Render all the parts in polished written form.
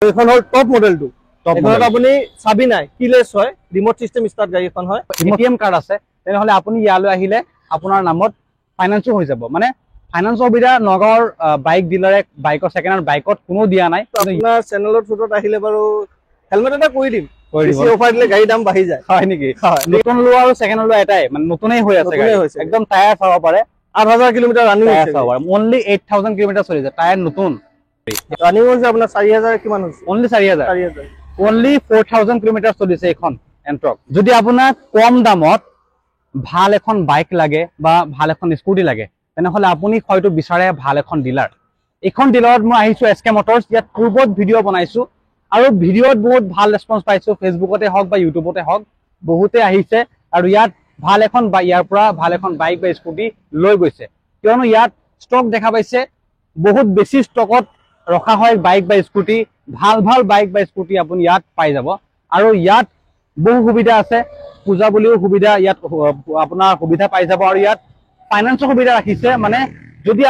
এখন হল টপ মডেলটো এখনত আপুনি চাবি নাই কিলেছ হয় ৰিমোট সিস্টেম স্টাৰ্ট গাড়ী এখন হয় এটিএম কাৰ্ড আছে তেনেহলে আপুনি ইয়ালৈ আহিলে আপোনাৰ নামত ফাইনান্সও হৈ যাব মানে ফাইনান্স সুবিধা নগাঁৱৰ বাইক ডিলাৰে বাইকৰ সেকেন্ড হ্যান্ড বাইকত কোনো দিয়া নাই আপোনাৰ চেনেলৰ থ্ৰুত আহিলে বাৰু হেলমেট এটা কৰি দিম বেছি অফাৰ দিলে গাড়ী দাম বাঢ়ি যায় হয় নেকি নতুন লোৱা আৰু সেকেন্ড হ্যান্ড লোৱা এটাই মানে নতুনেই হৈ আছে একদম টায়াৰ চাব পাৰে 8000 কিলোমিটাৰ ৰানিং হৈছে অনলি 8000 কিলোমিটাৰ চলিছে টায়াৰ নতুন ৰানিং হৈছে আপোনাৰ 4000 কিমান হৈছে অনলি 4000 অনলি 4000 কিলোমিটাৰ চলিছে এখন এন্ট্ৰক যদি আপোনাক কম দামত ভাল এখন বাইক লাগে বা ভাল এখন স্কুটি লাগে তেনেহলে আপুনি হয়তো বিচাৰে ভাল এখন ডিলাৰ এখন ডিলাৰত মই আহিছো এসকে মটৰছ ইয়াত পূৰ্বত ভিডিঅ' বনাইছো আৰু ভিডিঅ'ত বহুত ভাল ৰেসপন্স পাইছো ফেসবুকতে হওক বা ইউটিউবতে হওক বহুতে আহিছে আৰু ইয়াত ভাল এখন বা ইয়াৰ পৰা ভাল এখন বাইক বা স্কুটি লৈ গৈছে কিয়নো ইয়াত ষ্টক দেখা পাইছে বহুত বেছি ষ্টকত ৰখা হয় বাইক বা স্কুটি ভাল ভাল বাইক বা স্কুটি আপুনি ইয়াত পাই যাব আৰু ইয়াত বহু সুবিধা আছে পূজা বুলিও সুবিধা ইয়াত আপোনাৰ সুবিধা পাই যাব আৰু ইয়াত ফাইনান্সৰ সুবিধা ৰাখিছে মানে যদি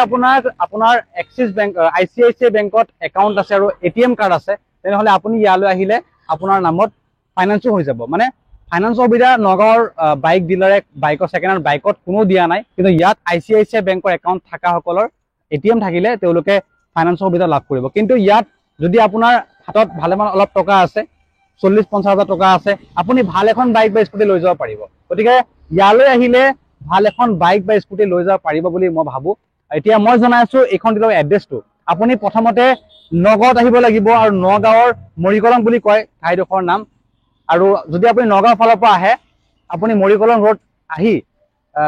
আপোনাৰ এক্সিছ বেংক আইচিআইচিআই বেংকত একাউণ্ট আছে আৰু এটিএম কাৰ্ড আছে তেনেহলে আপুনি ইয়ালৈ আহিলে আপোনাৰ নামত ফাইনান্সও হৈ যাব মানে ফাইনান্সৰ সুবিধা নগাঁৱৰ বাইক ডিলাৰে বাইকৰ সেকেন্ড হ্যান্ড বাইকত কোনো দিয়া নাই কিন্তু ইয়াত আইচিআইচিআই বেংকৰ একাউণ্ট থকা সকলৰ এটিএম থাকিলে তেওঁলোকে ফাইনান্সৰ সুবিধা লাভ কৰিব কিন্তু ইয়াত যদি আপোনাৰ হাতত ভালেমান অলপ টকা আছে 40-50 হাজাৰ টকা আছে আপুনি ভাল এখন বাইক বা স্কুটি লৈ যাব পাৰিব গতিকে ইয়ালৈ আহিলে ভাল এখন বাইক বা স্কুটি লৈ যাব পাৰিব বুলি মই ভাবো এতিয়া মই জনাইছো এখন ডিলাৰৰ এড্ৰেছটো আপুনি প্ৰথমতে নগাঁৱত আহিব লাগিব আৰু নগাঁৱৰ মৰিকলং বুলি কয় ঠাইডোখৰৰ নাম আৰু যদি আপুনি নগাঁও ফালৰ পৰা আহে আপুনি মৰিকলং ৰোড আহি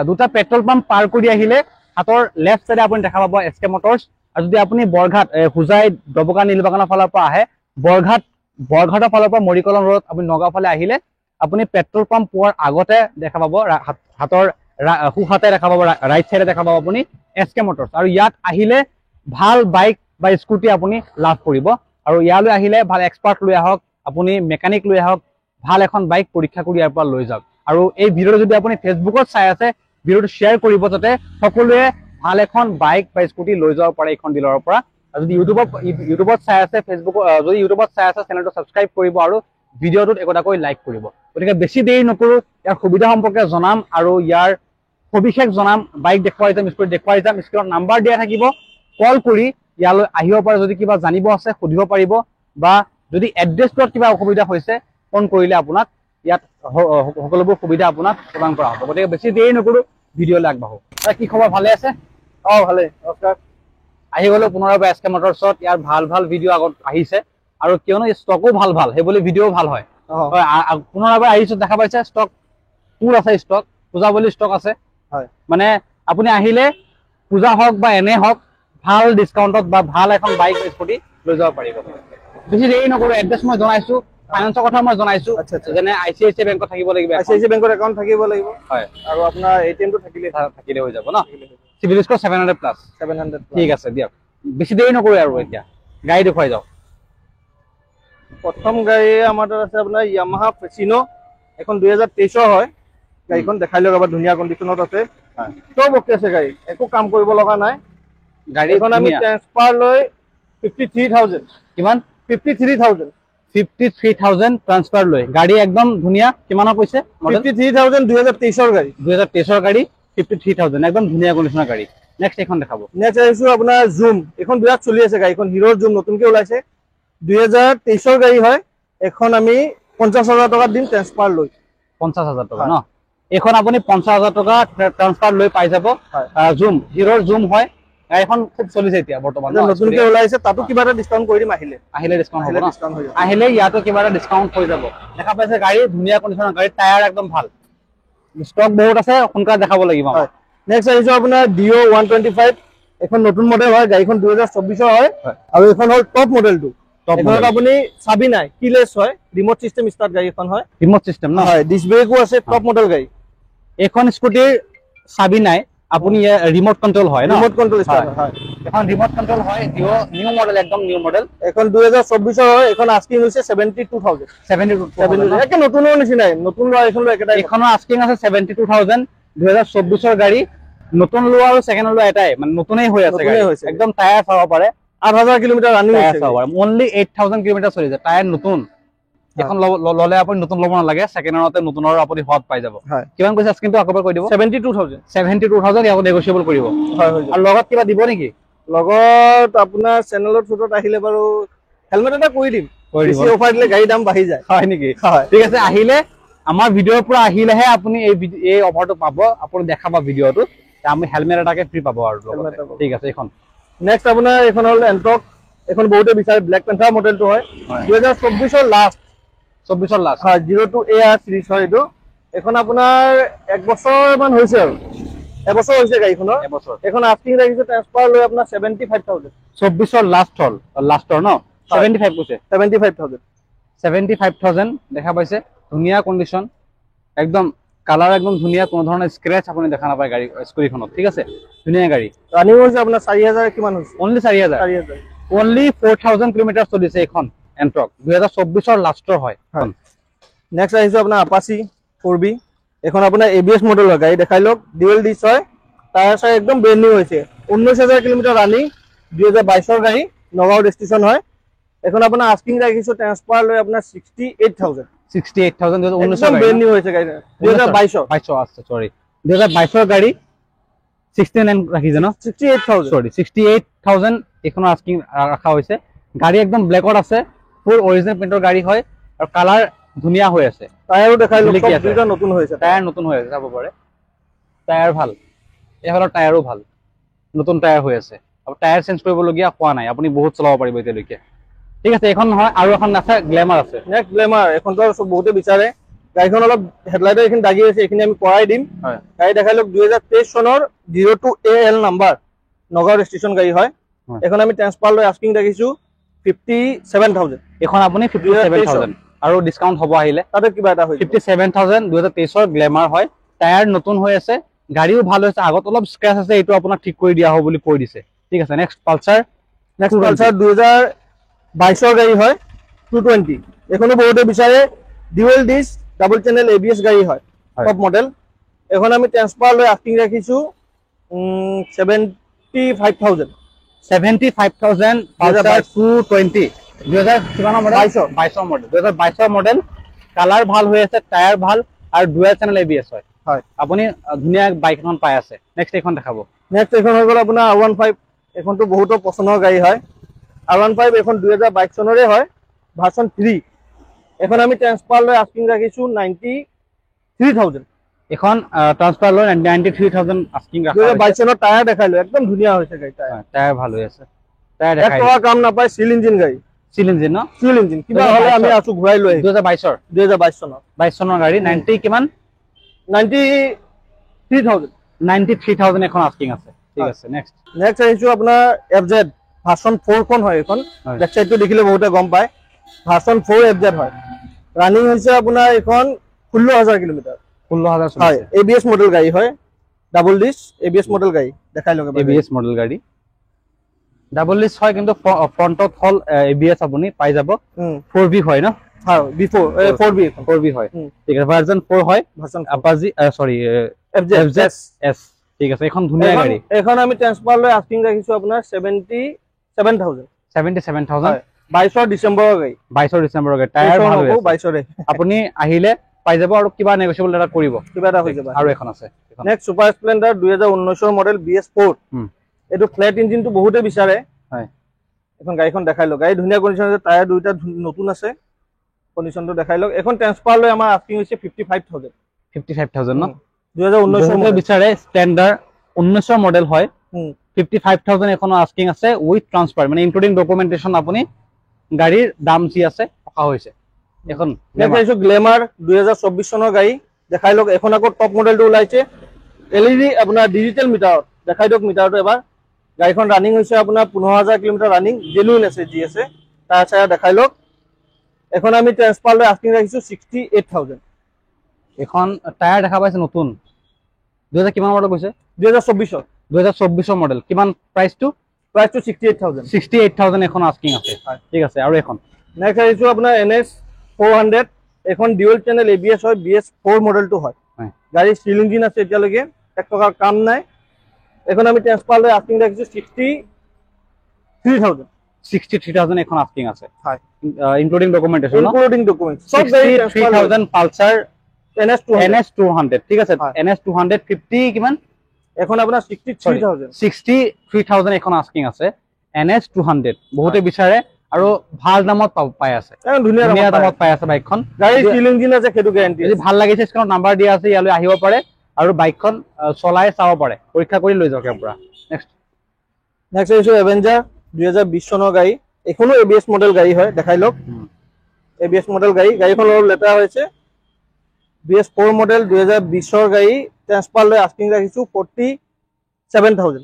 দুটা পেট্ৰল পাম্প পাৰ কৰি আহিলে হাতৰ লেফট সাইডে আপুনি দেখা পাব এসকে মটৰছ আৰু যদি আপুনি বৰঘাট হুজাই দবকা নীলবাগানৰ ফালৰ পৰা আহে বৰঘাটৰ ফালৰ পৰা মৰিকলং ৰোড আপুনি নগাঁও ফালে আহিলে আপুনি পেট্ৰল পাম্প পোৱাৰ আগতে দেখা পাব হাতৰ সোঁহাতে দেখা পাব ৰাইট সাইডে দেখা পাব আপুনি এসকে মটৰছ আৰু ইয়াত আহিলে ভাল বাইক বা স্কুটি আপুনি লাভ কৰিব আৰু ইয়ালৈ আহিলে ভাল এক্সপাৰ্ট লৈ আহক আপুনি মেকানিক লৈ আহক ভাল এখন বাইক পৰীক্ষা কৰি ইয়াৰ পৰা লৈ যাওক আৰু এই ভিডিঅ'টো যদি আপুনি ফেসবুকত চাই আছে ভিডিঅ'টো শ্বেয়াৰ কৰিব যাতে সকলোৱে ভাল এখন বাইক বা স্কুটি লৈ যাব পাৰে এখন ডিলাৰৰ পৰা আৰু যদি ইউটিউবত চাই আছে যদি ইউটিউবত চাই আছে চেনেলটো সাবস্ক্ৰাইব কৰিব আৰু ভিডিঅ'টোত একোটাকৈ লাইক কৰিব গতিকে বেছি দেৰি নকৰো ইয়াৰ সুবিধা সম্পৰ্কে জনাম আৰু ইয়াৰ সবিশেষ জনাম বাইক দেখুৱাই যাম স্কুটি দেখুৱাই যাম স্ক্ৰীনত নাম্বাৰ দিয়া থাকিব কল কৰি ইয়ালৈ আহিব পাৰে যদি কিবা জানিব আছে সুধিব পাৰিব বা যদি এড্ৰেছটোত কিবা অসুবিধা হৈছে ফোন কৰিলে আপোনাক ইয়াত সকলোবোৰ সুবিধা আপোনাক প্ৰদান কৰা হ'ব গতিকে বেছি দেৰি নকৰো ভিডিঅ'লৈ আগবাঢ়ো কি খবৰ ভালে আছে ভালে নমস্কাৰ আহি গ'লো পুনৰবাৰ এসকে মটৰছত ইয়াৰ ভাল ভাল ভিডিঅ' আগত আহিছে আৰু কিয়নো ষ্টকো ভাল সেইবুলি ভিডিঅ' ভাল হয় পুনৰবাৰ আহিছো দেখা পাইছে ষ্টক ফুল আছে ষ্টক পূজা বুলি ষ্টক আছে মানে আপুনি আহিলে পূজা হওক বা এনে হওক ভাল ডিসকাউন্টত বা ভাল এখন বাইক বা স্কুটি লৈ যাব পাৰিব বেছি দেৰি নকৰো এড্ৰেছ মই জনাইছো ফাইনান্সৰ কথা মই জনাইছো যেনে আইচিআইচিআই বেংকত থাকিব লাগিব আইচিআইচিআই বেংকৰ একাউণ্ট থাকিব লাগিব হয় আৰু আপোনাৰ এটিএমটো থাকিলে হৈ যাব ন সিভিল স্কোৰ 700+ ঠিক আছে দিয়ক বেছি দেৰি নকৰো আৰু এতিয়া গাড়ী দেখুৱাই যাওক প্ৰথম গাড়ী আমাৰ তাত আছে আপোনাৰ ইয়ামাহা ফেচিনো এখন 2023 হয় গাড়ীখন দেখাই লওক আবাৰ ধুনীয়া কণ্ডিশ্যনত আছে চব ওকে আছে গাড়ী একো কাম কৰিব লগা নাই গাড়ীখন আমি ট্ৰান্সফাৰ লৈ 53000 কিমান 53000 ট্ৰান্সফাৰ লৈ গাড়ী একদম ধুনীয়া কিমানৰ কৈছে 53000 2023 গাড়ী 2023 গাড়ী 53000 একদম ধুনীয়া কণ্ডিশ্যনৰ গাড়ী নেক্সট এখন দেখাব নেক্সট আহিছো আপোনাৰ জুম এখন বিৰাট চলি আছে গাড়ীখন হিৰোৰ জুম নতুনকৈ ওলাইছে 2023 গাড়ী হয় এখন আমি 50000 টকা দিম ট্ৰান্সফাৰ লৈ 50000 টকা ন এখন আপুনি 50000 টকা ট্ৰান্সফাৰ লৈ পাই যাব জুম হিৰোৰ জুম হয় গাড়ীখন খুব চলিছে এতিয়া বৰ্তমান নতুনকৈ ওলাইছে তাতো কিবা এটা ডিসকাউন্ট কৰি দিম আহিলে ডিসকাউন্ট হ'ব আহিলে ইয়াতো কিবা এটা ডিসকাউন্ট হৈ যাব দেখা পাইছে গাড়ী ধুনীয়া কণ্ডিশ্যনৰ গাড়ী টায়াৰ একদম ভাল ষ্টক বহুত আছে সোনকালে দেখাব লাগিব নেক্সট আহিছো আপোনাৰ ডিও 125 এখন নতুন মডেল হয় গাড়ীখন 2024 হয় আৰু এখন হল টপ মডেলটো এখনত আপুনি চাবি নাই কিলেছ হয় ৰিমোট সিস্টেম স্টাৰ্ট গাড়ী এখন হয় ৰিমোট সিস্টেম ন হয় ডিস্ক ব্ৰেকও আছে টপ মডেল গাড়ী এখন স্কুটিৰ চাবি নাই আপুনি ৰিমোট কন্ট্ৰোল হয় ন ৰিমোট কন্ট্ৰোল স্টাৰ্ট হয় এখন ৰিমোট কন্ট্ৰোল হয় ডিও নিউ মডেল একদম নিউ মডেল এখন 2024 হয় এখন আস্কিং হৈছে 72000 একে নতুনৰ নিচিনাই নতুন লোৱা এখন একেটাই এখনৰ আস্কিং আছে 72000 2024 গাড়ী নতুন লোৱা আৰু সেকেন্ড লোৱা এটাই মানে নতুনেই হৈ আছে গাড়ী একদম টায়াৰ চাব পাৰে 8000 কিলোমিটাৰ ৰানিং হৈছে অনলি 8000 কিলোমিটাৰ চলিছে টায়াৰ নতুন এখন ললে আপুনি নতুন ল'ব নালাগে সেকেন্ড হেণ্ডতে নতুনৰ আপুনি হট পাই যাব কিমান কৈছে স্ক্ৰিনটো আকৌ কৈ দিব 72000 ইয়াক নেগোশিয়েবল কৰিব হয় আৰু লগত কিবা দিব নেকি লগত আপোনাৰ চেনেলৰ থ্ৰুত আহিলে বাৰু হেলমেট এটা কৰি দিম বেছি অফাৰ দিলে গাড়ী দাম বাঢ়ি যায় হয় নেকি ঠিক আছে আহিলে আমাৰ ভিডিঅ'ৰ পৰা আহিলেহে আপুনি এই অফাৰটো পাব আপুনি দেখাবা ভিডিঅ'টো আমি হেলমেট এটাকে ফ্ৰী পাব আৰু ঠিক আছে এখন নেক্সট আপোনাৰ এখন হ'ল এন্ট্ৰক এখন বহুতে বিচাৰে ব্লেক পেন্থাৰ মডেলটো হয় 2024 লাষ্ট 24 লাষ্ট হয় 02 AR সিৰিজ হয় এটো এখন আপোনাৰ এক বছৰ মান হৈছে আৰু এবছৰ হৈছে গাড়ীখনৰ এখন আস্কিং ৰাখিছে ট্ৰান্সফাৰ লৈ আপোনাৰ 75000 24 লাষ্ট হল লাষ্টৰ ন 75 কৈছে 75000 দেখা পাইছে ধুনিয়া কন্ডিশন একদম কালাৰ একদম ধুনিয়া কোনো ধৰণৰ স্ক্ৰেচ আপুনি দেখা নাপায় গাড়ী স্কুটিখনত ঠিক আছে ধুনিয়া গাড়ী ৰানিং হৈছে আপোনাৰ 4000 কিমান হৈছে অনলি 4000 অনলি 4000 কিলোমিটাৰ চলিছে এখন এন্ট্ৰক 2024 লাষ্টৰ হয় নেক্সট আহিছে আপোনাৰ আপাচি 4B এখন আপোনাৰ ABS মডেলৰ গাড়ী দেখাই লওক ডুৱেল ডিচ হয় টায়াৰ চাই একদম ব্ৰেন্ড নিউ হৈছে 19000 কিলোমিটাৰ ৰানিং 2022 গাড়ী নগাঁও ৰেজিষ্ট্ৰেচন হয় এখন আপোনাৰ আস্কিং ৰাখিছো ট্ৰান্সফাৰ লৈ আপোনাৰ 68000 19 ব্ৰেন্ড নিউ হৈছে গাড়ী 2022 আছে সৰি 2022 গাড়ী 69 ৰাখিছে ন 68000 সৰি 68000 এখন আস্কিং ৰাখা হৈছে গাড়ী একদম ব্লেকত আছে ফুল অৰিজিনাল প্ৰিন্টৰ গাড়ী হয় আৰু কালাৰ ধুনিয়া হৈ আছে টায়াৰো দেখাই লওক দুটা নতুন হৈছে টায়াৰ নতুন হৈ আছে যাব পাৰে টায়াৰ ভাল এফালৰ টায়াৰো ভাল নতুন টায়াৰ হৈ আছে আৰু টায়াৰ চেঞ্জ কৰিবলগীয়া হোৱা নাই আপুনি বহুত চলাব পাৰিব এতিয়ালৈকে ঠিক আছে এখন নহয় আৰু এখন আছে গ্ল্যামাৰ আছে নেক্সট গ্ল্যামাৰ এখনটো বহুতে বিচাৰে গাড়ীখন অলপ হেডলাইটাৰ এখিনি দাগি আছে এখিনি আমি কৰাই দিম গাড়ী দেখাই লওক 2023 চনৰ 02 AL নাম্বাৰ নগাঁও ৰেজিষ্ট্ৰেচন গাড়ী হয় এখন আমি ট্ৰান্সফাৰ লৈ আস্কিং ৰাখিছো 57000 এখন আপুনি 57000 আৰু ডিসকাউন্ট হ'ব আহিলে তাতে কিবা এটা হৈ 57000 2023 ৰ গ্ল্যামাৰ হয় টায়াৰ নতুন হৈ আছে গাড়ীও ভাল হৈছে আগত অলপ স্ক্ৰ্যাচ আছে এটো আপোনাক ঠিক কৰি দিয়া হ'ব বুলি কৈ দিছে ঠিক আছে নেক্সট পালসাৰ 2022 গাড়ী হয় 220 এখনো বহুতে বিচাৰে dual dish double channel ABS গাড়ী হয় টপ মডেল এখন আমি ট্ৰান্সফাৰ লৈ আস্কিং ৰাখিছো 75000 Pulsar 220 2000 model 22 model 2022 model colour ভাল হৈ আছে টায়াৰ ভাল আৰু ডুৱেল চেনেল ABS হয় হয় আপুনি ধুনিয়া বাইকখন পাই আছে নেক্সট এখন দেখাব নেক্সট এখন হৈ গ'ল আপোনাৰ R15 এখনটো বহুত পছন্দৰ গাড়ী হয় R15 এখন 2022 চনৰে হয় ভাৰ্সন 3 এখন আমি ট্ৰান্সফাৰ লৈ আস্কিং ৰাখিছো 93000 এখন ট্ৰান্সফাৰ লৈ 93000 আস্কিং ৰাখা 2022 চনৰ টায়াৰ দেখাইলো একদম ধুনিয়া হৈছে গাড়ী টায়াৰ ভাল হৈ আছে টায়াৰ দেখাই এক কাম নাপায় সিল ইঞ্জিন গাড়ী সিল ইঞ্জিন ন সিল ইঞ্জিন কিবা হলে আমি আছো ঘুৰাই লৈ 2022 চনৰ গাড়ী 90 কিমান 93000 এখন আস্কিং আছে ঠিক আছে নেক্সট আহিছো আপোনাৰ FZ ভাৰ্সন 4 খন হয় এখন ৱেবসাইটটো দেখিলে বহুতে গম পায় ভাৰ্সন 4 FZ হয় ৰানিং হৈছে আপোনাৰ এখন 16000 কিলোমিটাৰ 16000 হয় ABS মডেল গাড়ী হয় ডাবল ডিস ABS মডেল গাড়ী দেখাই লগে ABS মডেল গাড়ী ডাবল ডিস হয় কিন্তু ফ্ৰন্টত হল ABS আপুনি পাই যাব 4B হয় ন হ্যাঁ বিফোর 4B হয় ঠিক আছে ভার্সন 4 হয় ভার্সন আপাজি সরি FZ S ঠিক আছে এখন ধুনিয়া গাড়ী এখন আমি ট্ৰান্সফাৰ লৈ আস্কিং ৰাখিছো আপোনাৰ 77000 22 ডিসেম্বৰৰ গাড়ী 22 ডিসেম্বৰৰ গাড়ী টায়াৰ ভাল হৈ আছে 22 ৰে আপুনি আহিলে পাই যাব আৰু কিবা নেগোশিয়েবল এটা কৰিব কিবা এটা হৈ যাব আৰু এখন আছে নেক্সট সুপাৰ স্প্লেন্ডাৰ 2019 ৰ মডেল BS4 এটো ফ্ল্যাট ইঞ্জিনটো বহুতে বিচাৰে হয় এখন গাড়ীখন দেখাই লওক গাড়ী ধুনিয়া কন্ডিশন আছে টায়াৰ দুইটা নতুন আছে কন্ডিশনটো দেখাই লওক এখন ট্ৰান্সফাৰ লৈ আমাৰ আস্কিং হৈছে 55000 ন 2019 মডেল বিচাৰে স্ট্যান্ডাৰ্ড 19 মডেল হয় 55000 এখন আস্কিং আছে উইথ ট্ৰান্সফাৰ মানে ইনক্লুডিং ডকুমেন্টেশন আপুনি গাড়ীৰ দাম যি আছে টকা হৈছে এখন দেখাইছো গ্ল্যামাৰ 2024 চনৰ গাড়ী দেখাই লওক এখন আকৌ টপ মডেলটো ওলাইছে LED আপোনাৰ ডিজিটেল মিটাৰ দেখাই দিওক মিটাৰটো এবাৰ গাড়ীখন ৰানিং হৈছে আপোনাৰ 15000 কিলোমিটাৰ ৰানিং জেনুইন আছে জি আছে তাৰ চাই দেখাই লওক এখন আমি ট্ৰান্সফাৰ লৈ আস্কিং ৰাখিছো 68000 এখন টায়াৰ দেখা পাইছে নতুন 2000 কিমান মডেল কৈছে 2024 মডেল কিমান প্ৰাইসটো 68000 এখন আস্কিং আছে ঠিক আছে আৰু এখন নেক্সট আহিছো আপোনাৰ NS 400 এখন ডুৱেল চেনেল ABS হয় BS4 মডেলটো হয় গাড়ী সিল ইঞ্জিন আছে এতিয়ালৈকে এক টকাৰ কাম নাই এখন আমি ট্ৰান্সফাৰ লৈ আস্কিং ৰাখিছো 63000 63,000 এখন আস্কিং আছে, হয় ইনক্লুডিং ডকুমেন্টেশন, ইনক্লুডিং ডকুমেন্টস সব গাড়ী 63,000 পালসাৰ NS 200 ঠিক আছে, NS 250 কিমান এখন আপোনাৰ 63,000 এখন আস্কিং আছে, NS 200 বহুতে বিচাৰে আৰু ভাল দামত পাই আছে, ধুনীয়া দামত পাই আছে বাইকখন। গাড়ী চিল ইঞ্জিন আছে, সেইটো গ্যাৰান্টি। যদি ভাল লাগিছে স্ক্ৰিনত নাম্বাৰ দিয়া আছে, ইয়ালৈ আহিব পাৰে আৰু বাইকখন চলাই চাব পাৰে, পৰীক্ষা কৰি লৈ যাওক ইয়াৰ পৰা। নেক্সট আছে এভেঞ্জাৰ 2020 চনৰ গাড়ী, এখনো ABS মডেল গাড়ী হয়, দেখাই লওক। ABS মডেল গাড়ী, গাড়ীখন অলপ লেতেৰা হৈছে। BS4 মডেল 2020 গাড়ী, ট্ৰান্সফাৰ লৈ আস্কিং ৰাখিছো 47,000।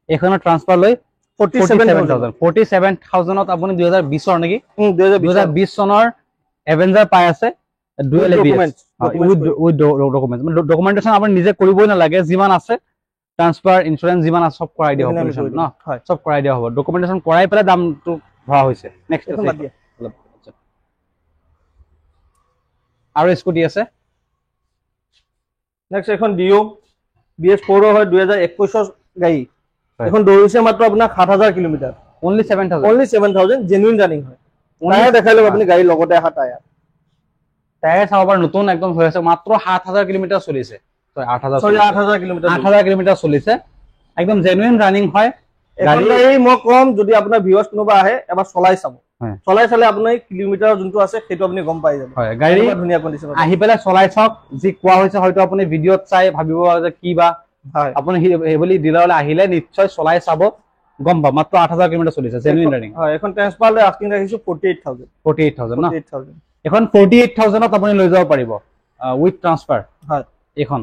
এখনৰ ট্ৰান্সফাৰ লৈ 47,000 আপুনি 2020 নেকি? 2020 চনৰ এভেঞ্জাৰ পাই আছে, ডুৱেল ABS উইথ ডকুমেন্টেশন আপুনি নিজে কৰিবই নালাগে, যিমান আছে ট্ৰান্সফাৰ ইন্স্যুৰেন্স যিমান আছে সব কৰাই দিয়া হ'ব ন, সব কৰাই দিয়া হ'ব, ডকুমেন্টেশন কৰাই পেলাই দামটো ভৰা হৈছে। নেক্সট আৰু স্কুটি আছে। নেক্সট এখন ডিও BS4 হয়, 2021 গাড়ী, এখন দৌৰিছে মাত্ৰ আপোনাৰ 7,000 কিলোমিটাৰ, only 7,000 জেনুইন ৰানিং হয়। টায়াৰ দেখাই লওক আপুনি, গাড়ী লগতে আহা টায়াৰ চাব পাৰে, নতুন একদম হৈ আছে, মাত্ৰ 7,000 কিলোমিটাৰ চলিছে, 8,000 কিলোমিটাৰ চলিছে, একদম জেনুইন ৰানিং হয় গাড়ী। মই কম, যদি আপোনাৰ ভিউয়াৰ্স কোনোবা আহে এবাৰ চলাই চাব, চলাই চালে আপুনি কিলোমিটাৰ যোনটো আছে সেইটো আপুনি গম পাই যাব। গাড়ী ধুনীয়া কণ্ডিশ্যন, আহি পেলাই চলাই চাওক, যি কোৱা হৈছে হয়তো আপুনি ভিডিঅ'ত চাই ভাবিব যে কি বা, আপুনি সেইবুলি ডিলাৰলৈ আহিলে নিশ্চয় চলাই চাব, গম পাব। মাত্ৰ 8,000 কিলোমিটাৰ চলিছে, জেনুইন ৰানিং হয়। এখন ট্ৰান্সফাৰ লৈ আস্কিং ৰাখিছো 48,000 ন, এখন 48,000ত আপুনি লৈ যাব পাৰিব উইথ ট্ৰান্সফাৰ হয় এখন।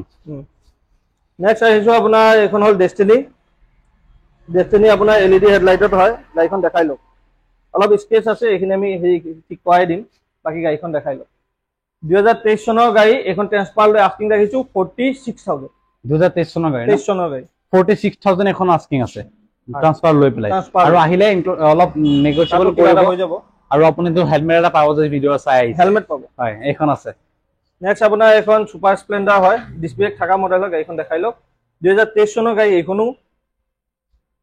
নেক্সট আহিছো আপোনাৰ, এখন হ'ল ডেষ্টিনি আপোনাৰ LED হেডলাইটত হয়, গাড়ীখন দেখাই লওক। অলপ স্কেচ আছে, এইখিনি আমি হেৰি ঠিক কৰাই দিম, বাকি গাড়ীখন দেখাই লওক। 2023 চনৰ গাড়ী, এখন ট্ৰান্সফাৰ লৈ আস্কিং ৰাখিছো 46,000। 2023 চনৰ গাড়ী, 46,000 এখন আস্কিং আছে ট্ৰান্সফাৰ লৈ পেলাই, আৰু আহিলে অলপ নেগোচিয়েবল কৰিব হৈ যাব। আৰু আপুনি তো হেলমেট এটা পাব, যদি ভিডিঅ' চাই আহিছে হেলমেট পাব, হয় এইখন আছে। নেক্সট আপোনাৰ এখন সুপাৰ স্প্লেন্ডাৰ হয়, ডিসপ্লে থাকা মডেলৰ গাড়ীখন দেখাই লওক। 2023 চনৰ গাড়ী, এইখনো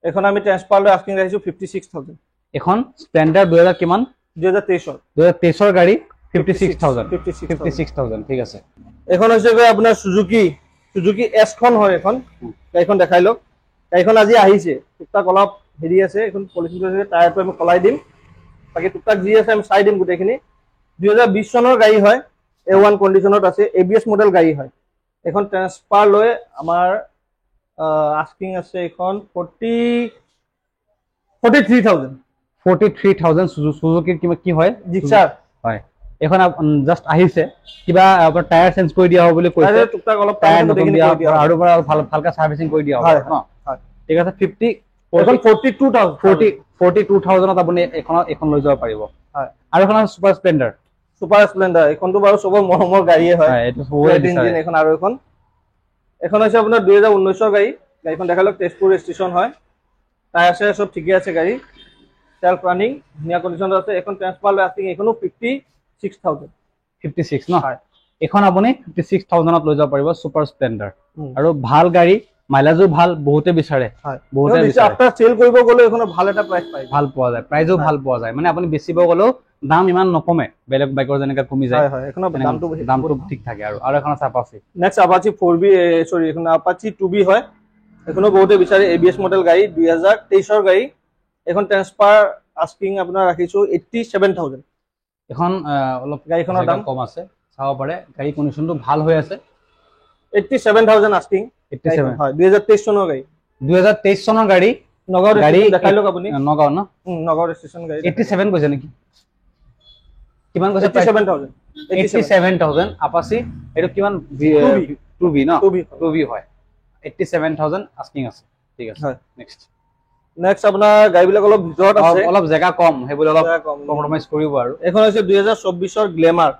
এখন আমি ট্ৰান্সফাৰ লৈ আস্কিং ৰাখিছো 56,000। এখন স্প্লেন্ডাৰ 2000 কিমান, 2023 গাড়ী 56,000 ঠিক আছে। এখন হৈছে আপোনাৰ সুজুকি S খন হয়, এখন গাড়ীখন দেখাই লওক। গাড়ীখন আজি আহিছে, টুকটাক অলপ হেৰি আছে, এখন পলিথিন কৰিছে, টায়াৰটো আমি কলাই দিম, বাকি টুকটাক যি আছে আমি চাই দিম গোটেইখিনি। 2020 চনৰ গাড়ী হয়, A1 কণ্ডিশ্যনত আছে, ABS মডেল গাড়ী হয়। এখন ট্ৰান্সফাৰ লৈ আমাৰ আস্কিং আছে এখন 43,000 সুজুকি কি হয়, জিক্সাৰ হয়। এখন জাস্ট আহিছে, কিবা আপোনাৰ টায়াৰ চেঞ্জ কৰি দিয়া হ'ব বুলি কৈছে, টুকটাক অলপ টায়াৰ নতুন দিয়া হ'ব আৰু ভালকৈ সাৰ্ভিসিং কৰি দিয়া হ'ব ন, ঠিক আছে। 42,000ত আপুনি এখন লৈ যাব পাৰিব। আৰু এখন সুপাৰ স্প্লেন্ডাৰ এখনটো বাৰু সবৰ মৰমৰ গাড়ীয়ে হয়, এইটো ইঞ্জিন এখন। আৰু এখন হৈছে আপোনাৰ 2019 গাড়ী, গাড়ীখন দেখাই লওক, তেজপুৰ ৰেজিষ্ট্ৰেচন হয়, টায়াৰ চায়াৰ সব ঠিকে আছে, গাড়ী সেলফ ৰানিং ধুনীয়া কণ্ডিশ্যনত আছে। এখন ট্ৰান্সফাৰ লৈ আছে, এখনো 56,000 ন, এখন আপুনি 56,000ত লৈ যাব পাৰিব সুপাৰ স্প্লেন্ডাৰ। আৰু ভাল গাড়ী, মাইলেজো ভাল, বহুতে বিচাৰে, বহুতে আফটাৰ সেল কৰিব গ'লে এখনো ভাল এটা প্ৰাইস পায়, ভাল পোৱা যায়, প্ৰাইজও ভাল পোৱা যায়, মানে আপুনি বেচিব গ'লেও দাম ইমান নকমে, বেলেগ বাইকৰ যেনেকৈ কমি যায়, এখনো দামটো ঠিক থাকে। আৰু এখন আছে আপাচি, নেক্সট আপাচি 4B, সৰি এখন আপাচি 2B হয়, এখনো বহুতে বিচাৰে, ABS মডেল গাড়ী, 2023 গাড়ী। এখন ট্ৰান্সফাৰ আস্কিং আপোনাৰ ৰাখিছো 87,000। এখন অলপ গাড়ীখনৰ দাম কম আছে, চাব পাৰে, গাড়ী কণ্ডিশ্যনটো ভাল হৈ আছে। 87,000 আস্কিং, 87 হয়, 2023 চনৰ গাড়ী, 2023 চনৰ গাড়ী, নগাঁও গাড়ী দেখাই লওক আপুনি, নগাঁও ন, নগাঁও ৰেজিষ্ট্ৰেচন গাড়ী। 87 কৈছে নেকি, কিমান কৈছে? 87,000 আপাচি, এটো কিমান 2B ন, 2B হয়, 87,000 আস্কিং আছে, ঠিক আছে। নেক্সট আপোনাৰ গাড়ীবিলাক অলপ ভিতৰত আছে, অলপ জায়গা কম, হেবুল অলপ কম্প্ৰমাইজ কৰিব। আৰু এখন হৈছে 2024 গ্লেমাৰ,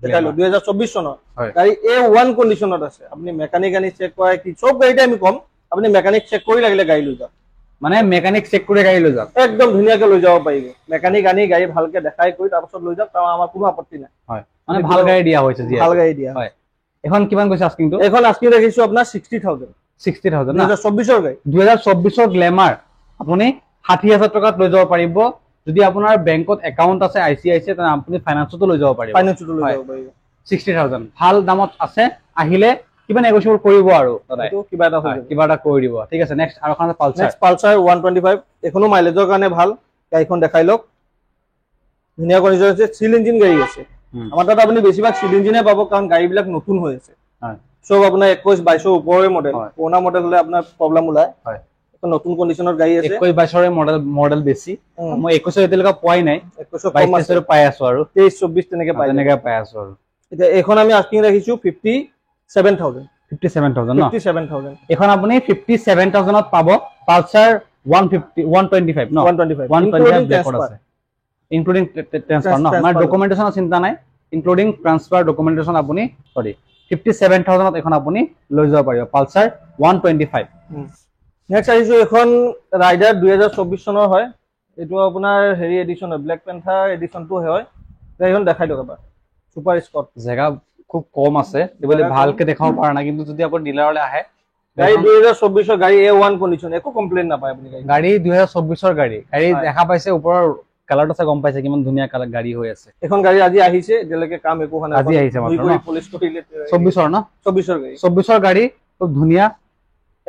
দেখাই লওক, 2024 চনৰ গাড়ী, A1 কণ্ডিশ্যনত আছে। আপুনি মেকানিক আনি চেক কৰাই, কি সব গাড়ীতে আমি কম, আপুনি মেকানিক চেক কৰি লাগিলে গাড়ী লৈ যাওক, মানে মেকানিক চেক কৰি গাড়ী লৈ যাওক, একদম ধুনীয়াকৈ লৈ যাব পাৰিব। মেকানিক আনি গাড়ী ভালকে দেখাই কৰি তাৰপিছত লৈ যাওক, তাৰ আমাৰ কোনো আপত্তি নাই, হয়, মানে ভাল গাড়ী দিয়া হৈছে, ভাল গাড়ী দিয়া হয়। এখন কিমান কৈছে আস্কিংটো? এখন আস্কিং ৰাখিছো আপোনাৰ 60,000 2024 গাড়ী, 2024 গ্লেমাৰ, আপুনি 60,000 টকাত লৈ যাব পাৰিব, যদি আপোনাৰ বেংকত একাউণ্ট আছে ICICI তেনে আপুনি ফাইনান্সতো লৈ যাব পাৰিব। 60,000 ভাল দামত আছে, আহিলে কিবা নেগোচিয়েবল কৰিব আৰু দাদা কিবা এটা কৰি দিব। ঠিক আছে, নেক্সট আৰু এখন পালচাৰ 125 এখনো মাইলেজৰ কাৰণে ভাল। গাড়ীখন দেখাই লওক, ধুনীয়া কণ্ডিশ্যন আছে, চিল ইঞ্জিন গাড়ী আছে। আমাৰ তাত আপুনি বেছিভাগ চিল ইঞ্জিনে পাব, কাৰণ গাড়ীবিলাক নতুন হৈ আছে। সব আপোনাৰ 21-22 ওপৰৰে মডেল, পুৰণা মডেল হলে আপোনাৰ প্ৰব্লেম ওলায়। নতুন কণ্ডিশ্যনৰ গাড়ী আছে, 21-22ৰে মডেল বেছি। মই 21 এতিয়ালৈকে পোৱাই নাই, 22 পাই আছো আৰু 23-24 তেনেকে পাই আছো আৰু। এতিয়া এখন আমি আস্কিং ৰাখিছো 57,000 ন? 57,000 এখন আপুনি 57,000ত পাব। পালচাৰ 125 ন? 125 ব্লেকত আছে, ইনক্লুডিং ট্ৰান্সফাৰ ন? আমাৰ ডকুমেন্টেশনৰ চিন্তা নাই, ইনক্লুডিং ট্ৰান্সফাৰ ডকুমেন্টেশন আপুনি 57,000ত এখন আপুনি লৈ যাব পাৰিব, পালচাৰ 125। নেক্সট আহিছো এখন ৰাইডাৰ 2024 চনৰ হয়। এইটো আপোনাৰ হেৰি এডিশ্যন হয়, ব্লেক পেন্থাৰ এডিশ্যনটো হয়। গাড়ীখন দেখাই দিয়ক এবাৰ। সুপাৰ স্কট জেগা খুব কম আছে, এইবলে ভালকে দেখাব পৰা নাই, কিন্তু যদি আপুনি ডিলাৰলৈ আহে গাড়ী 2024 গাড়ী A1 কন্ডিশন, একো কমপ্লেইন নাপায় আপুনি। গাড়ী 2024 গাড়ী দেখা পাইছে, ওপৰৰ কালাৰটো চাই গম পাইছে কিমান ধুনীয়া কালাৰ গাড়ী হৈ আছে। এখন গাড়ী আজি আহিছে, এতিয়ালৈকে কাম একো হোৱা নাই, আজি আহিছে মাত্ৰ ন? পলিশ কৰিলে 24 ন? 24 গাড়ী, 24 গাড়ী খুব ধুনীয়া।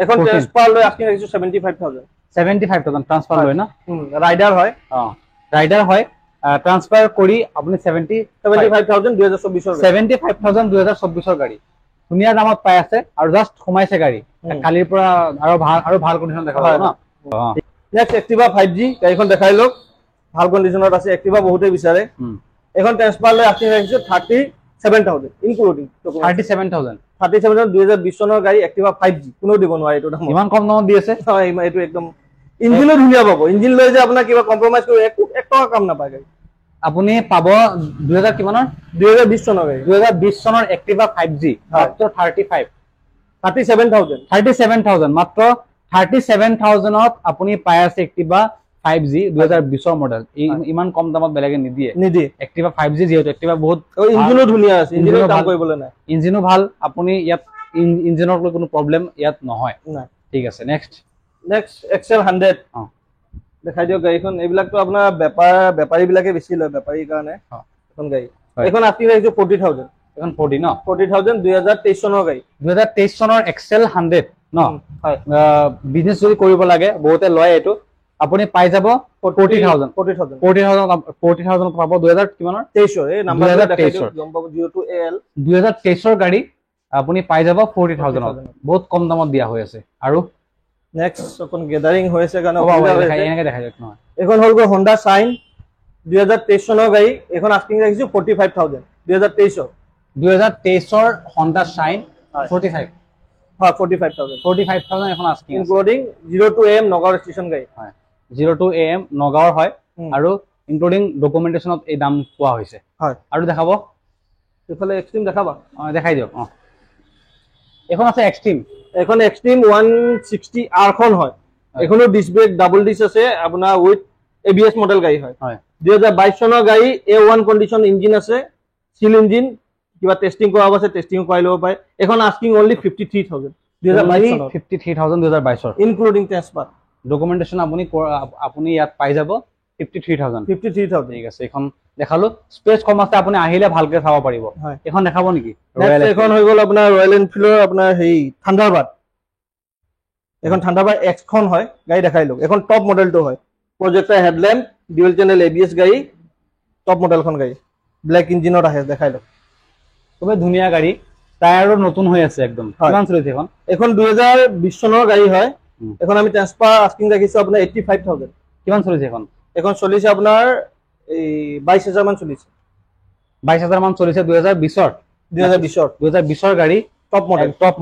এখন ট্ৰান্সফাৰ লৈ আস্কিং ৰাখিছো 75,000 ট্ৰান্সফাৰ লৈ ন? ৰাইডাৰ হয়, ৰাইডাৰ হয়। ট্ৰান্সফাৰ কৰি আপুনি 75,000 2024 2024 গাড়ী ধুনীয়া দামত পাই আছে, আৰু জাষ্ট সোমাইছে গাড়ী। কালিৰ পৰা আৰু ভাল কণ্ডিশ্যন দেখা পাব ন? নেক্সট এক্টিভা 5G গাড়ীখন দেখাই লওক, ভাল কণ্ডিশ্যনত আছে। এক্টিভা বহুতে বিচাৰে। এখন ট্ৰান্সফাৰ লৈ আস্কিং ৰাখিছো 37,000 ইনক্লুডিং 37,000 2020 চনৰ গাড়ী এক্টিভা 5G কোনো দিব নোৱাৰে। এইটো দাম ইমান কম দামত দি আছে, এইটো একদম ইঞ্জিনো ধুনীয়া পাব। ইঞ্জিন লৈ যে আপোনাৰ কিবা কম্প্ৰমাইজ কৰি এক টকা কাম নাপায় গাড়ী। আপুনি পাব 2000 কিমানৰ 2020 চনৰ গাড়ী, 2020 চনৰ এক্টিভা 5G মাত্ৰ 37,000 মাত্ৰ 37,000ত আপুনি পাই আছে এক্টিভা 5G 2020 মডেল। ইমান কম দামত বেলেগে নিদিয়ে এক্টিভা 5G, যিহেতু এক্টিভা বহুত ইঞ্জিনো ধুনীয়া আছে, ইঞ্জিনৰ কাম কৰিবলৈ নাই, ইঞ্জিনো ভাল। আপুনি ইয়াত ইঞ্জিনৰ কোনো প্ৰব্লেম ইয়াত নহয়। ঠিক আছে, নেক্সট এক্সেল 100 দেখাই দিয়ক গাড়ীখন। এইবিলাকতো আপোনাৰ বেপাৰী বিলাকে বেছি লয়, বেপাৰীৰ কাৰণে এখন গাড়ী। এখন আস্কিং ৰাখিছো 40,000, এখন 40 ন? 40,000 2023 চনৰ গাড়ী, 2023 চনৰ এক্সেল 100 ন? বিজনেছ যদি কৰিব লাগে বহুতে লয়, এইটো আপুনি পাই যাব 40,000 পাব। 2000 কিমানৰ 23 এই নাম্বাৰটো দেখাই দিয়ক, গম পাব 02AL 2023 গাড়ী আপুনি পাই যাব 40,000ত, বহুত কম দামত দিয়া হৈ আছে। আৰু নেক্সট এখন গেদাৰিং হৈ আছে কাৰণে এনেকে দেখাই দিয়ক নহয়। এখন হ'ল গৈ হোণ্ডা চাইন 2023 চনৰ গাড়ী। এখন আস্কিং ৰাখিছো 45,000 2023 হোণ্ডা চাইন 45,000 এখন asking, including 02AM Nagaon station গাড়ী, 02AM নগাঁৱৰ হয়, আৰু ইনক্লুডিং ডকুমেন্টেশনত এই দাম পোৱা হৈছে। আৰু দেখাব এইফালে এক্সট্ৰিম দেখাবা, দেখাই দিয়ক। এখন আছে এক্সট্ৰিম, এখন এক্সট্ৰিম 160R খন হয়। এখনো ডিস্ক ব্ৰেক ডাবল ডিস্ক আছে, আপোনাৰ উইথ ABS মডেল গাড়ী হয়। 2022 চনৰ গাড়ী, A1 কণ্ডিশ্যন ইঞ্জিন আছে, চিল ইঞ্জিন, কিবা টেষ্টিং কৰাব আছে, টেষ্টিং কৰাই ল'ব পাৰে। এখন asking only 53,000 2022 including transfer documentation আপুনি ইয়াত পাই যাব 53,000। ঠিক আছে, এখন দেখালো। স্পেচ কম আছে, আপুনি আহিলে ভালকে চাব পাৰিব। এখন দেখাব নেকি? এখন হৈ গ'ল আপোনাৰ ৰয়েল এনফিল্ডৰ আপোনাৰ হেৰি থান্ডাৰবাৰ্ড। এখন থান্ডাৰবাৰ্ড X খন হয়, গাড়ী দেখাই লওক। এখন টপ মডেলটো হয়, প্ৰজেক্টৰ হেডলেম্প, ডুৱেল চেনেল ABS গাড়ী, টপ মডেলখন গাড়ী, ব্লেক ইঞ্জিনত আহে, দেখাই লওক। খুবেই ধুনীয়া গাড়ী, টায়াৰো নতুন হৈ আছে একদম। কিমান চলিছে এখন? এখন 2020 চনৰ গাড়ী হয়। এখন আমি ট্ৰান্সফাৰ আস্কিং ৰাখিছো আপোনাৰ 85,000। কিমান চলিছে এখন? এখন চলিছে আপোনাৰ এই 22,000 মান চলিছে, 22,000 মান চলিছে 2020 গাড়ী, টপ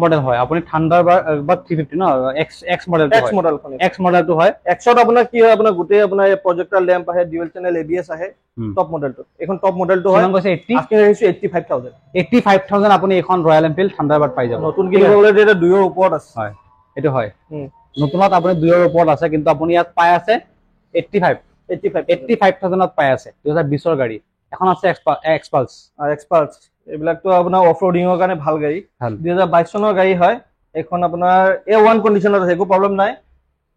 মডেল হয়। আপুনি থান্ডাৰবাৰ্ড 350 ন? এক্স মডেলটো হয়। এক্সত আপোনাৰ কি হয়, আপোনাৰ গোটেই আপোনাৰ প্ৰজেক্টৰ লেম্প আহে, ডুৱেল চেনেল ABS আহে, টপ মডেলটো। এখন টপ মডেলটো হয়, আস্কিং ৰাখিছো 85,000। 85,000 আপুনি এখন ৰয়েল এনফিল্ড থান্ডাৰবাৰ্ড পাই যাব। নতুন কিনিবলৈ এটা 2ৰ ওপৰত আছে। হয়, এইটো হয়। নতুনত আপুনি 2ৰ ওপৰত আছে, কিন্তু আপুনি ইয়াত পাই আছে 85,000ত পাই আছে 2020 গাড়ী। এখন আছে এক্সপালছ। এইবিলাকতো আপোনাৰ অফ ৰোডিঙৰ কাৰণে ভাল গাড়ী। 2022 চনৰ গাড়ী হয়। এখন আপোনাৰ A1 কণ্ডিশ্যনত আছে, একো প্ৰব্লেম নাই।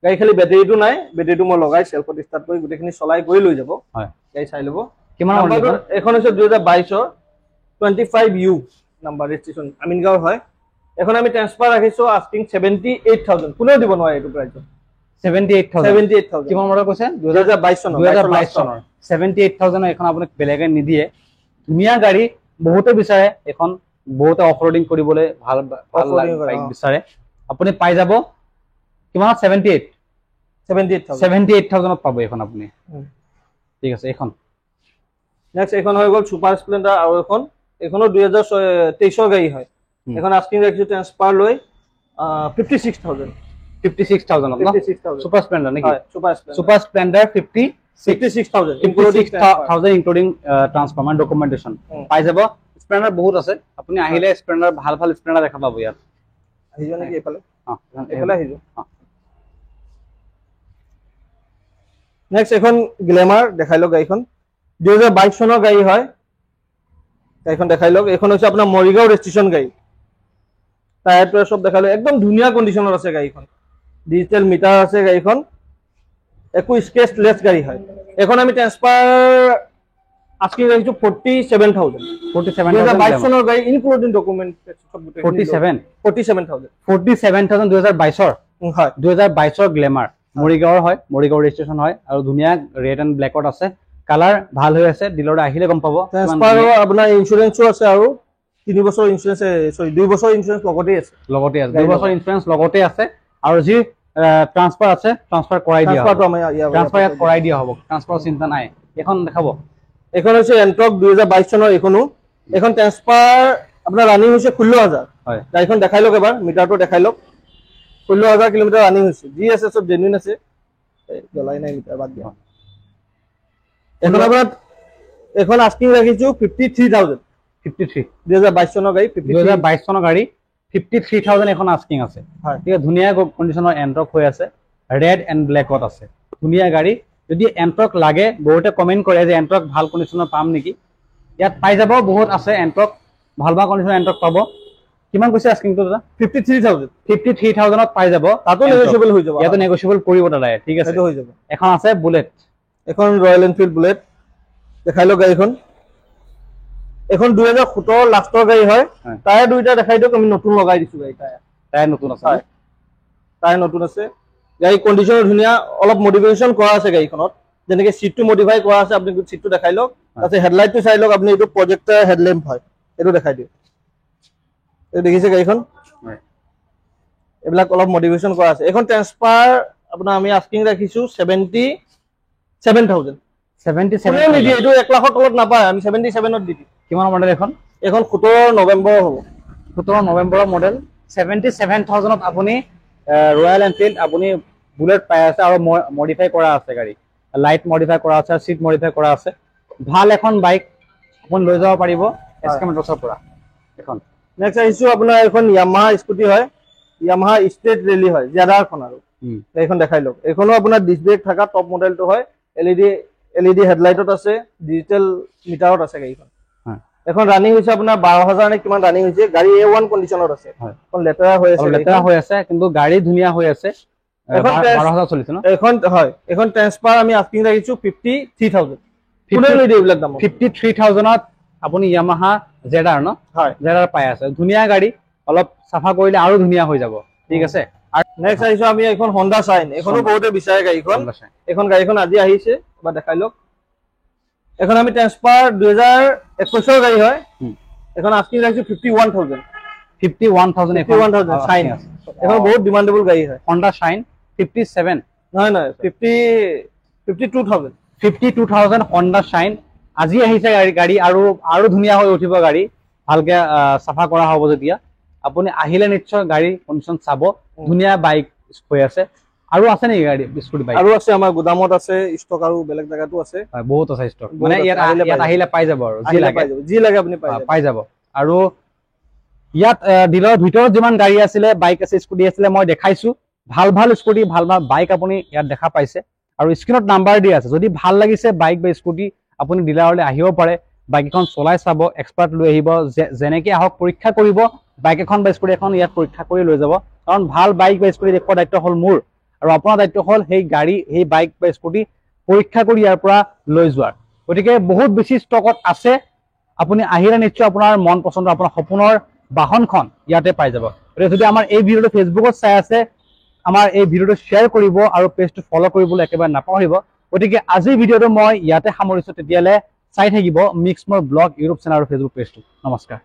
গাড়ী খালি বেটাৰীটো নাই, বেটাৰীটো মই লগাই চেল্ফত ষ্টাৰ্ট কৰি গোটেইখিনি চলাই কৰি লৈ যাব। হয়, গাড়ী চাই ল'ব। কিমান নাম্বাৰটো এখন হৈছে 2022 25U নাম্বাৰ ৰেজিষ্ট্ৰেশ্যন আমিনগাঁও হয়। এখন আমি ট্ৰান্সফাৰ ৰাখিছোঁ আস্কিং 78,000, কোনেও দিব নোৱাৰে এইটো প্ৰাইচত। 78,000 কিমান মডেল কৈছে? 2022 চনৰ 78,000 এখন আপোনাক বেলেগে নিদিয়ে। ধুনীয়া গাড়ী, বহুতে বিচাৰে এখন, বহুতে অফ ৰোডিং কৰিবলৈ ভাল বাইক বিচাৰে। আপুনি পাই যাব কিমানত? 78,000 পাব এইখন আপুনি। ঠিক আছে। এইখন নেক্সট এইখন হৈ গ'ল ছুপাৰ স্প্লেণ্ডাৰ আৰু এইখনো 2023 গাড়ী হয়। এখন আস্কিং ৰাখিছোঁ ট্ৰান্সফাৰ লৈ 56,000 ছুপাৰ স্প্লেণ্ডাৰ নেকি? Super Splendor 56,000 including transfer documentation পাই যাব। স্প্লেণ্ডাৰ বহুত আছে, আপুনি আহিলে স্প্লেণ্ডাৰ ভাল স্প্লেণ্ডাৰ দেখা পাব ইয়াত। আহিব নেকি এইফালে? এইফালে আহিব। নেক্সট এখন গ্লেমাৰ দেখাই লওক। গাড়ীখন 2022 চনৰ গাড়ী হয়। গাড়ীখন দেখাই লওক। এইখন হৈছে আপোনাৰ মৰিগাঁও ৰেজিষ্ট্ৰেশ্যন গাড়ী। টায়াৰ টুয়াৰ সব দেখালো, একদম ধুনীয়া কণ্ডিশ্যনত আছে গাড়ীখন। ডিজিটেল মিটাৰ আছে গাড়ীখন, একো স্কেচলেছ গাড়ী হয়। এখন আমি ট্ৰান্সফাৰ আস্কিং ৰাখিছোঁ 47,000 2022 চনৰ গাড়ী ইনক্লুডিং ডকুমেণ্ট 47,000 2022 হয়। 2022 গ্লেমাৰ মৰিগাঁৱৰ হয়, মৰিগাঁও ৰেজিষ্ট্ৰেশ্যন হয় আৰু ধুনীয়া ৰেড এণ্ড ব্লেকত আছে। কালাৰ ভাল হৈ আছে, ডিলাৰলৈ আহিলে গম পাব। ট্ৰান্সফাৰ আপোনাৰ ইঞ্চুৰেঞ্চো আছে আৰু 3 বছৰ ইঞ্চুৰেঞ্চ, 2 বছৰ ইঞ্চুৰেঞ্চ লগতেই আছে। 2 বছৰ ইঞ্চুৰেঞ্চ লগতে আছে আৰু যি ট্ৰান্সফাৰ আছে ট্ৰান্সফাৰ কৰাই দিয়া হ'ব। ট্ৰান্সফাৰ ইয়াত কৰাই দিয়া হ'ব, ট্ৰান্সফাৰ চিন্তা নাই। এখন দেখাব। এখন হৈছে এণ্ট্ৰক 2022 চনৰ। এইখনো এখন ট্ৰান্সফাৰ আপোনাৰ ৰানিং হৈছে 16,000। হয়, গাড়ীখন দেখাই লওক এবাৰ, মিটাৰটো দেখাই লওক। 16,000 কিলোমিটাৰ ৰানিং হৈছে, যি আছে চব জেনুইন আছে, জ্বলাই নাই মিটাৰ, বাদ দিয়া। এখন আপোনাৰ এখন আস্কিং ৰাখিছোঁ 53,000 2022 চনৰ গাড়ী। 2022 চনৰ গাড়ী 53,000 এখন আস্কিং আছে। ঠিক আছে, ধুনীয়া কণ্ডিশ্যনৰ এণ্ট্ৰক হৈ আছে, ৰেড এণ্ড ব্লেকত আছে, ধুনীয়া গাড়ী। যদি এণ্ট্ৰক লাগে, বহুতে কমেণ্ট কৰে যে এণ্ট্ৰক ভাল কণ্ডিশ্যনৰ পাম নেকি? ইয়াত পাই যাব, বহুত আছে এণ্ট্ৰক, ভাল কণ্ডিশ্যনৰ এণ্ট্ৰক পাব। কিমান কৈছে আস্কিংটো দাদা? 53,000 পাই যাব। তাতো নেগোচিয়েবল হৈ যাব, ইয়াতো নেগোচিয়েবল কৰিব দাদা। ঠিক আছে, হৈ যাব। এখন আছে বুলেট, এখন ৰয়েল এনফিল্ড বুলেট দেখাই লওক গাড়ীখন। এখন 2017 লাষ্টৰ গাড়ী হয়। টায়াৰ দুইটা দেখাই দিয়ক, আমি নতুন লগাই দিছোঁ গাড়ী। টায়াৰ নতুন আছে, টায়াৰ নতুন আছে। গাড়ী কণ্ডিশ্যন ধুনীয়া, অলপ মডিফিকেশ্যন কৰা আছে গাড়ীখনত, যেনেকৈ চিটটো মডিফাই কৰা আছে। আপুনি চিটটো দেখাই লওক, তাৰপিছত হেডলাইটটো চাই লওক। আপুনি এইটো প্ৰজেক্টৰ হেডলেম্প হয়, এইটো দেখাই দিয়ক। এই দেখিছে গাড়ীখন, এইবিলাক অলপ মডিফিকেশ্যন কৰা আছে। এখন ট্ৰান্সফাৰ আপোনাৰ আমি আস্কিং ৰাখিছোঁ 77,000 নিদিয়ে, এইটো 1 লাখৰ তলত নাপায়, আমি 77ত দি দিম। কিমান মডেল এখন? এখন 17 নৱেম্বৰ হ'ব, 17 নৱেম্বৰৰ মডেল। 77,000ত আপুনি ৰয়েল এনফিল্ড আপুনি বুলেট পাই আছে আৰু মডিফাই কৰা আছে গাড়ী, লাইট মডিফাই কৰা আছে, চিট মডিফাই কৰা আছে। ভাল এখন বাইক আপুনি লৈ যাব পাৰিব SK Motors পৰা। এখন নেক্সট আহিছোঁ আপোনাৰ এখন য়ামাহা স্কুটি হয়, য়ামাহা ষ্টেট ৰেলী হয়, জেডাৰখন। আৰু এইখন দেখাই লওক। এইখনো আপোনাৰ ডিস্ক ব্ৰেক থকা টপ মডেলটো হয়, LED হেডলাইটত আছে, ডিজিটেল মিটাৰত আছে গাড়ীখন। এখন ৰানিং হৈছে আপোনাৰ 12,000 নে কিমান ৰানিং হৈছে। গাড়ী A1 কণ্ডিশ্যনত আছে, এখন লেতেৰা হৈ আছে, কিন্তু গাড়ী ধুনীয়া হৈ আছে। 12,000 চলিছে ন এখন? হয়, এখন ট্ৰান্সফাৰ আমি আস্কিং ৰাখিছোঁ 53,000 এইবিলাক দাম। 53,000ত আপুনি য়ামাহা জেডাৰ ন? হয়, জেডাৰ পাই আছে, ধুনীয়া গাড়ী, অলপ চাফা কৰিলে আৰু ধুনীয়া হৈ যাব। ঠিক আছে। আৰু নেক্সট আহিছোঁ আমি এখন হণ্ডা চাইন। এইখনো বহুতে বিচাৰে গাড়ীখন। এখন গাড়ীখন আজি আহিছে, এবাৰ দেখাই লওক। এখন আমি ট্ৰান্সফাৰ 2021 গাড়ী হয়। এখন আস্কিং ৰাখিছোঁ 51,000 চাইন। এখন বহুত ডিমাণ্ডেবল গাড়ী হয়, হণ্ডা চাইন। 57 নহয় 52,000 হণ্ডা চাইন আজি আহিছে গাড়ী, আৰু ধুনীয়া হৈ উঠিব গাড়ী, ভালকে চাফা কৰা হ'ব যেতিয়া। আপুনি আহিলে নিশ্চয় গাড়ী কণ্ডিশ্যন চাব, ধুনীয়া বাইক হৈ আছে। আৰু আছে নেকি গাড়ী স্কুটি বাইক? আৰু আছে, আমাৰ গোদামত আছে ষ্টক, আৰু বেলেগ জায়গাতো আছে, বহুত আছে ষ্টক। মানে ইয়াত আহিলে পাই যাব, আৰু যি লাগে আপুনি পাই যাব। আৰু ইয়াত ডিলাৰৰ ভিতৰত যিমান গাড়ী আছিলে, বাইক আছে, স্কুটি আছিলে, মই দেখাইছো। ভাল স্কুটি, ভাল বাইক আপুনি ইয়াত দেখা পাইছে, আৰু স্ক্ৰীনত নাম্বাৰ দিয়া আছে। যদি ভাল লাগিছে বাইক বা স্কুটি, আপুনি ডিলাৰলৈ আহিব পাৰে, বাইক এখন চলাই চাব, এক্সপাৰ্ট লৈ আহিব, যেনেকৈ আহক পৰীক্ষা কৰিব। বাইক এখন বা স্কুটি এখন ইয়াত পৰীক্ষা কৰি লৈ যাব, কাৰণ ভাল বাইক বা স্কুটি দেখুওৱাৰ দায়িত্ব হ'ল মোৰ। আৰু আপোনাৰ দায়িত্ব হ'ল সেই গাড়ী সেই বাইক বা স্কুটি পৰীক্ষা কৰি ইয়াৰ পৰা লৈ যোৱাৰ। গতিকে বহুত বেছি ষ্টকত আছে, আপুনি আহিলে নিশ্চয় আপোনাৰ মন পচন্দ আপোনাৰ সপোনৰ বাহনখন ইয়াতে পাই যাব। গতিকে যদি আমাৰ এই ভিডিঅ'টো ফেচবুকত চাই আছে, আমাৰ এই ভিডিঅ'টো শ্বেয়াৰ কৰিব আৰু পেজটো ফ'ল' কৰিবলৈ একেবাৰে নাপাহৰিব। গতিকে আজিৰ ভিডিঅ'টো মই ইয়াতে সামৰিছোঁ, তেতিয়াহ'লে চাই থাকিব মিক্স মোৰ ব্লগ ইউটিউব চেনেল আৰু ফেচবুক পেজটো। নমস্কাৰ।